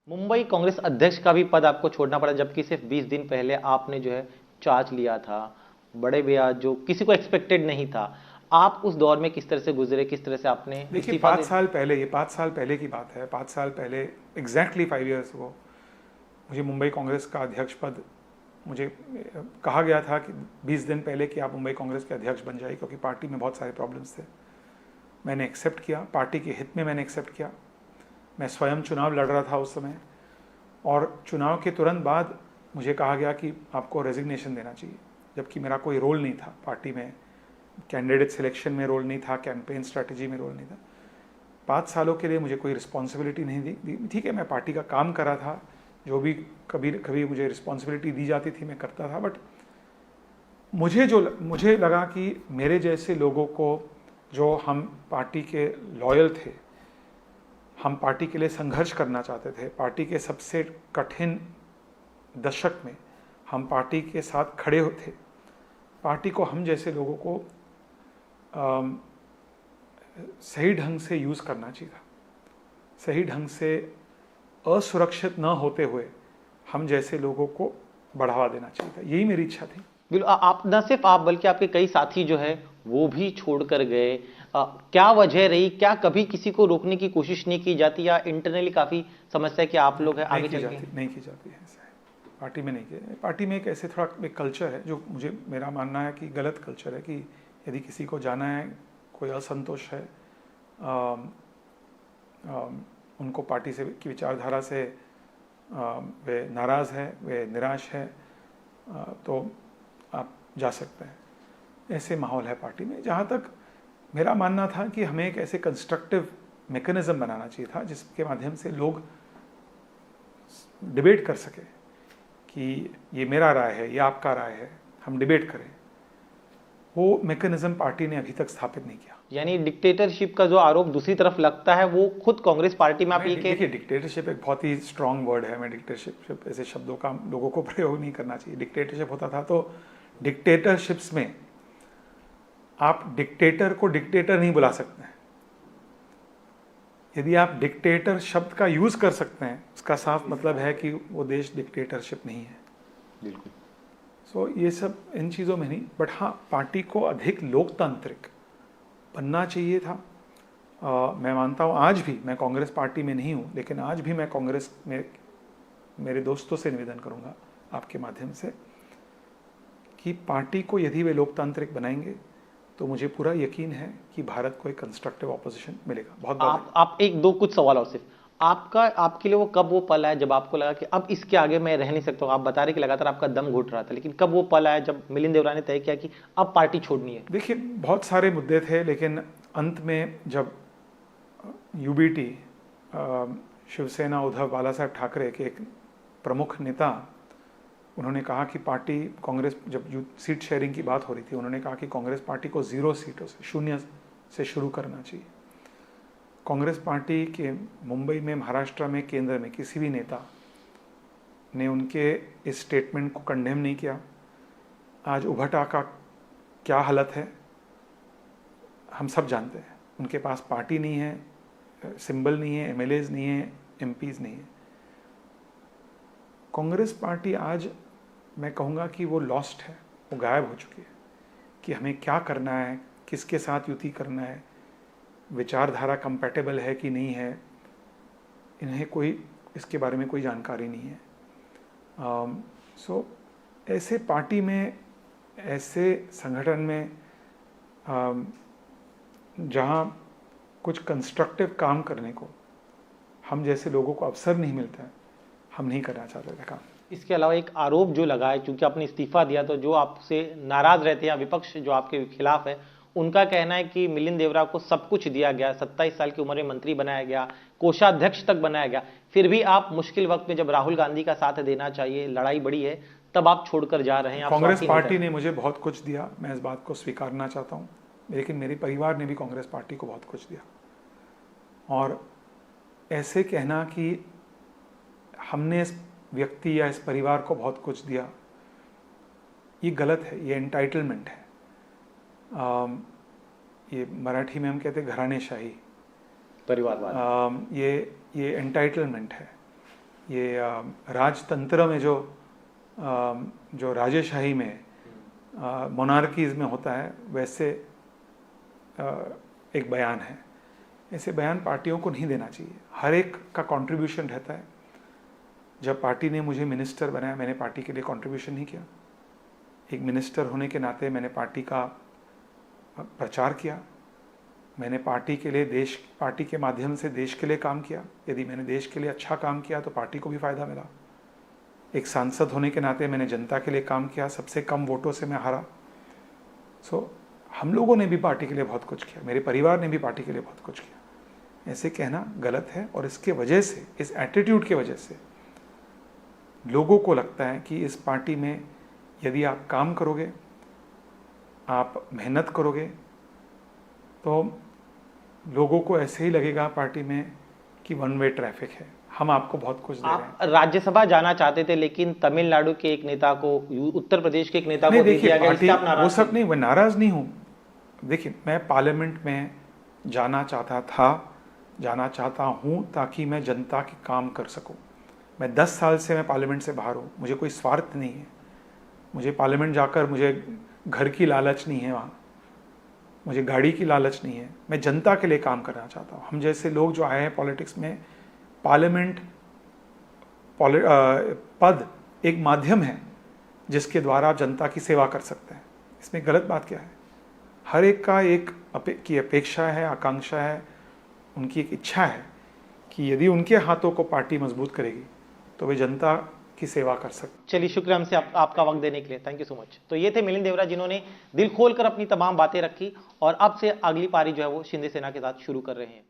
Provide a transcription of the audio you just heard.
मुंबई कांग्रेस अध्यक्ष का भी पद आपको छोड़ना पड़ा, जबकि सिर्फ 20 दिन पहले आपने जो है चार्ज लिया था। बड़े भैया जो किसी को एक्सपेक्टेड नहीं था। आप उस दौर में किस तरह से गुजरे, किस तरह से आपने देखिए, इस्तीफा पाँच दे। साल पहले, ये 5 साल पहले की बात है। 5 साल पहले, एग्जैक्टली 5 ईयर्स को मुझे मुंबई कांग्रेस का अध्यक्ष पद, मुझे कहा गया था कि 20 दिन पहले कि आप मुंबई कांग्रेस के अध्यक्ष बन जाइए, क्योंकि पार्टी में बहुत सारे प्रॉब्लम्स थे। मैंने एक्सेप्ट किया, पार्टी के हित में मैंने एक्सेप्ट किया। मैं स्वयं चुनाव लड़ रहा था उस समय, और चुनाव के तुरंत बाद मुझे कहा गया कि आपको रेजिग्नेशन देना चाहिए, जबकि मेरा कोई रोल नहीं था पार्टी में। कैंडिडेट सिलेक्शन में रोल नहीं था, कैंपेन स्ट्रैटेजी में रोल नहीं था। 5 सालों के लिए मुझे कोई रिस्पॉन्सिबिलिटी नहीं दी। ठीक है, मैं पार्टी का काम कर रहा था, जो भी कभी कभी मुझे रिस्पॉन्सिबिलिटी दी जाती थी मैं करता था। बट मुझे लगा कि मेरे जैसे लोगों को, जो हम पार्टी के लॉयल थे, हम पार्टी के लिए संघर्ष करना चाहते थे, पार्टी के सबसे कठिन दशक में हम पार्टी के साथ खड़े थे, पार्टी को, हम जैसे लोगों को सही ढंग से यूज़ करना चाहिए था। सही ढंग से असुरक्षित न होते हुए हम जैसे लोगों को बढ़ावा देना चाहिए था। यही मेरी इच्छा थी। बिल्कुल, आप न सिर्फ आप बल्कि आपके कई साथी जो है वो भी छोड़ कर गए। क्या वजह रही? क्या कभी किसी को रोकने की कोशिश नहीं की जाती, या इंटरनली काफी समस्या कि आप लोग हैं नहीं आगे की चल के? जाती, नहीं की जाती है ऐसा है। पार्टी में नहीं किया। पार्टी में एक ऐसे थोड़ा एक कल्चर है, जो मुझे, मेरा मानना है कि गलत कल्चर है, कि यदि किसी को जाना है, कोई असंतोष है, उनको पार्टी से की विचारधारा से वे नाराज़ है, वे निराश है, तो आप जा सकते हैं। ऐसे माहौल है पार्टी में। जहाँ तक मेरा मानना था कि हमें एक ऐसे कंस्ट्रक्टिव मैकेनिज्म बनाना चाहिए था, जिसके माध्यम से लोग डिबेट कर सके कि ये मेरा राय है, ये आपका राय है, हम डिबेट करें। वो मैकेनिज्म पार्टी ने अभी तक स्थापित नहीं किया। यानी डिक्टेटरशिप का जो आरोप दूसरी तरफ लगता है वो खुद कांग्रेस पार्टी में आप ये देखिए, डिक्टेटरशिप एक बहुत ही स्ट्रांग वर्ड है। मैं डिक्टेटरशिप ऐसे शब्दों का लोगों को प्रयोग नहीं करना चाहिए। डिक्टेटरशिप होता था तो डिक्टेटरशिप्स में आप डिक्टेटर को डिक्टेटर नहीं बुला सकते हैं। यदि आप डिक्टेटर शब्द का यूज कर सकते हैं, उसका साफ मतलब है कि वो देश डिक्टेटरशिप नहीं है। बिल्कुल। सो ये सब इन चीज़ों में नहीं, बट हाँ, पार्टी को अधिक लोकतांत्रिक बनना चाहिए था। मैं मानता हूँ, आज भी मैं कांग्रेस पार्टी में नहीं हूँ, लेकिन आज भी मैं कांग्रेस में मेरे दोस्तों से निवेदन करूँगा आपके माध्यम से कि पार्टी को यदि वे लोकतांत्रिक बनाएंगे तो मुझे पूरा यकीन है कि भारत को एक कंस्ट्रक्टिव ऑपोजिशन मिलेगा। बहुत बहुत आप एक दो कुछ सवाल और सिर्फ आपका, आपके लिए वो कब वो पल आया जब आपको लगा कि अब इसके आगे मैं रह नहीं सकता हूँ? आप बता रहे कि लगातार आपका दम घुट रहा था, लेकिन कब वो पल आया जब मिलिंद देवरा ने तय किया कि अब पार्टी छोड़नी है? देखिए, बहुत सारे मुद्दे थे, लेकिन अंत में जब यूबीटी, शिवसेना, उद्धव बाला साहब ठाकरे के एक प्रमुख नेता, उन्होंने कहा कि पार्टी, कांग्रेस, जब सीट शेयरिंग की बात हो रही थी, उन्होंने कहा कि कांग्रेस पार्टी को 0 सीटों से, 0 से शुरू करना चाहिए। कांग्रेस पार्टी के मुंबई में, महाराष्ट्र में, केंद्र में किसी भी नेता ने उनके इस स्टेटमेंट को कंडेम नहीं किया। आज उभटा का क्या हालत है हम सब जानते हैं। उनके पास पार्टी नहीं है, सिंबल नहीं है, एमएलएज नहीं है, एमपीज नहीं है। कांग्रेस पार्टी आज, मैं कहूँगा कि वो लॉस्ट है, वो गायब हो चुकी है। कि हमें क्या करना है, किसके साथ युति करना है, विचारधारा कंपैटिबल है कि नहीं है, इन्हें कोई, इसके बारे में कोई जानकारी नहीं है। सो ऐसे पार्टी में, ऐसे संगठन में जहाँ कुछ कंस्ट्रक्टिव काम करने को हम जैसे लोगों को अवसर नहीं मिलता है, हम नहीं करना चाहते थे काम। इसके अलावा एक आरोप जो लगा है, क्योंकि आपने इस्तीफा दिया, तो जो आपसे नाराज रहते हैं, विपक्ष जो आपके खिलाफ है, उनका कहना है कि मिलिंद देवरा को सब कुछ दिया गया, 27 साल की उम्र में मंत्री बनाया गया, कोषाध्यक्ष तक बनाया गया, फिर भी आप मुश्किल वक्त में, जब राहुल गांधी का साथ देना चाहिए, लड़ाई बड़ी है, तब आप छोड़कर जा रहे हैं। आप कांग्रेस स्वार्थी नहीं पार्टी थे। ने मुझे बहुत कुछ दिया, मैं इस बात को स्वीकारना चाहता हूँ, लेकिन मेरे परिवार ने भी कांग्रेस पार्टी को बहुत कुछ दिया। और ऐसे कहना कि हमने इस व्यक्ति या इस परिवार को बहुत कुछ दिया, ये गलत है, ये एंटाइटलमेंट है। ये मराठी में हम कहते हैं घरानेशाही, परिवारवाद। ये एंटाइटलमेंट है। ये राजतंत्र में जो राजेशाही में मोनार्कीज में होता है वैसे एक बयान है। ऐसे बयान पार्टियों को नहीं देना चाहिए। हर एक का कंट्रीब्यूशन रहता है। जब पार्टी ने मुझे मिनिस्टर बनाया, मैंने पार्टी के लिए कंट्रीब्यूशन नहीं किया। एक मिनिस्टर होने के नाते मैंने पार्टी का प्रचार किया। मैंने पार्टी के लिए पार्टी के माध्यम से देश के लिए काम किया। यदि मैंने देश के लिए अच्छा काम किया तो पार्टी को भी फायदा मिला। एक सांसद होने के नाते मैंने जनता के लिए काम किया। सबसे कम वोटों से मैं हारा। हम लोगों ने भी पार्टी के लिए बहुत कुछ किया। मेरे परिवार ने भी पार्टी के लिए बहुत कुछ किया। ऐसे कहना गलत है। और इसके वजह से, इस एटीट्यूड की वजह से लोगों को लगता है कि इस पार्टी में यदि आप काम करोगे, आप मेहनत करोगे, तो लोगों को ऐसे ही लगेगा पार्टी में कि वन वे ट्रैफिक है। हम आपको बहुत कुछ दे रहे हैं। आप राज्यसभा जाना चाहते थे, लेकिन तमिलनाडु के एक नेता को, उत्तर प्रदेश के एक नेता को दे दिया गया। इससे आप नाराज? वो सब नहीं, मैं नाराज नहीं हूँ। देखिए, मैं पार्लियामेंट में जाना चाहता हूँ ताकि मैं जनता के काम कर सकूँ। मैं 10 साल से मैं पार्लियामेंट से बाहर हूँ। मुझे कोई स्वार्थ नहीं है। मुझे पार्लियामेंट जाकर मुझे घर की लालच नहीं है, वहाँ मुझे गाड़ी की लालच नहीं है। मैं जनता के लिए काम करना चाहता हूँ। हम जैसे लोग जो आए हैं पॉलिटिक्स में, पार्लियामेंट पद एक माध्यम है जिसके द्वारा आप जनता की सेवा कर सकते हैं। इसमें गलत बात क्या है? हर एक का की अपेक्षा है, आकांक्षा है, उनकी एक इच्छा है कि यदि उनके हाथों को पार्टी मजबूत करेगी तो वे जनता की सेवा कर सकते। चलिए, शुक्रिया हमसे आपका वक्त देने के लिए। Thank you so much. तो ये थे मिलिंद देवरा, जिन्होंने दिल खोलकर अपनी तमाम बातें रखी और अब से अगली पारी जो है वो शिंदे सेना के साथ शुरू कर रहे हैं।